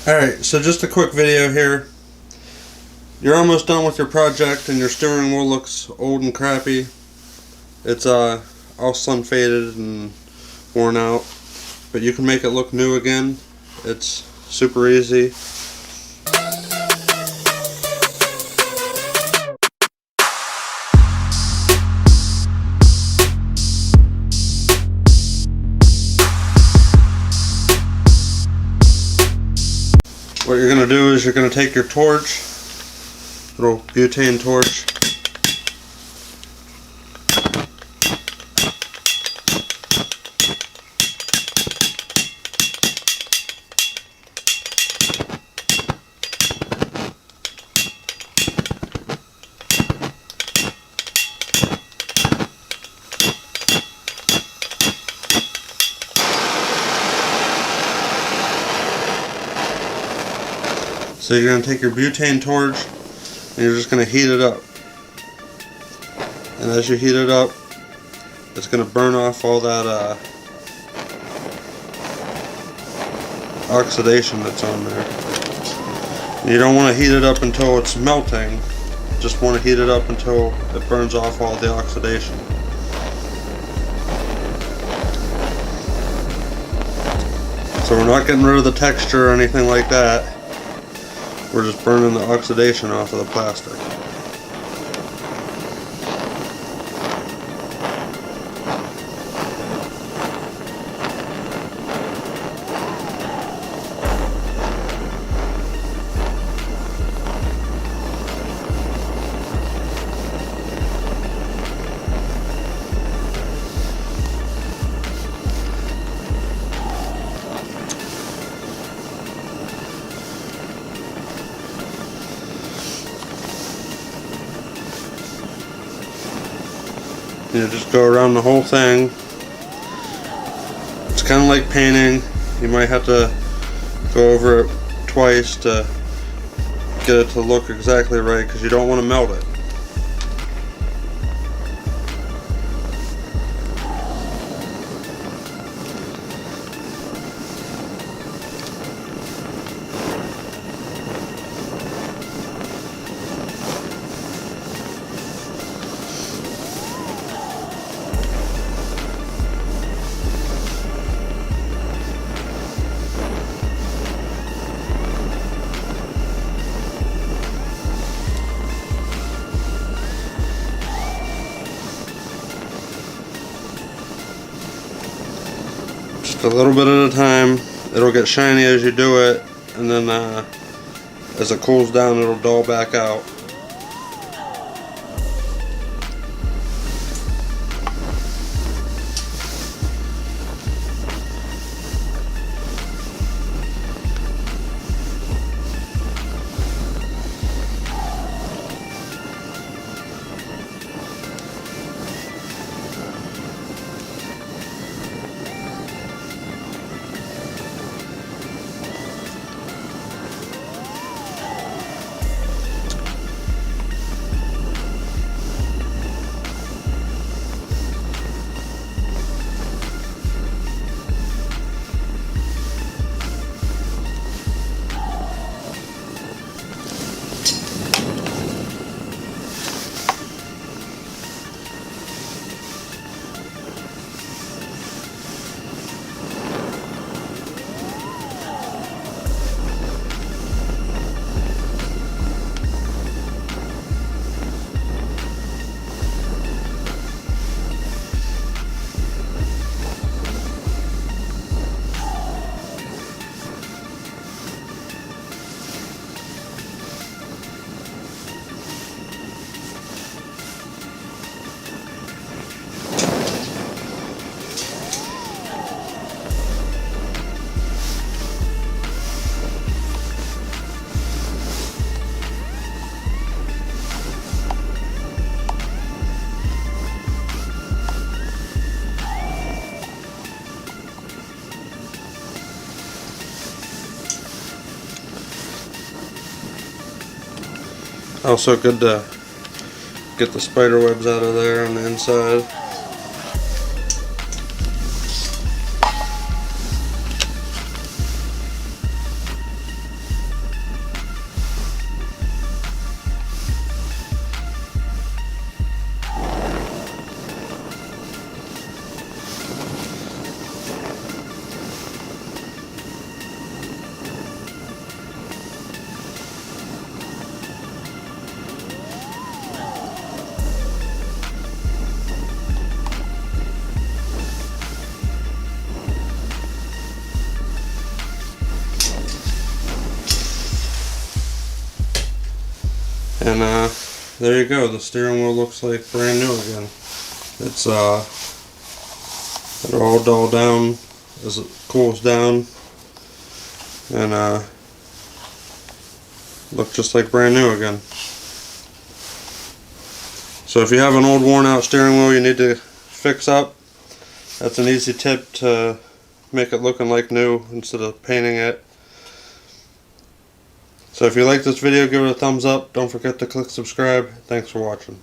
Alright, so just a quick video here. You're almost done with your project and your steering wheel looks old and crappy. It's all sun faded and worn out, but you can make it look new again. It's super easy. What you're going to do is you're going to take your torch, little butane torch, so you're going to take your butane torch and you're just going to heat it up. And as you heat it up, it's going to burn off all that oxidation that's on there. And you don't want to heat it up until it's melting. Just want to heat it up until it burns off all the oxidation. So we're not getting rid of the texture or anything like that. We're just burning the oxidation off of the plastic. You just go around the whole thing. It's kind of like painting. You might have to go over it twice to get it to look exactly right, because you don't want to melt it. Just a little bit at a time. It'll get shiny as you do it, and then as it cools down, it'll dull back out. Also good to get the spider webs out of there on the inside. And there you go, the steering wheel looks like brand new again. It's it'll all dull down as it cools down, and look just like brand new again. So if you have an old worn out steering wheel you need to fix up, that's an easy tip to make it looking like new instead of painting it. So if you like this video, give it a thumbs up. Don't forget to click subscribe. Thanks for watching.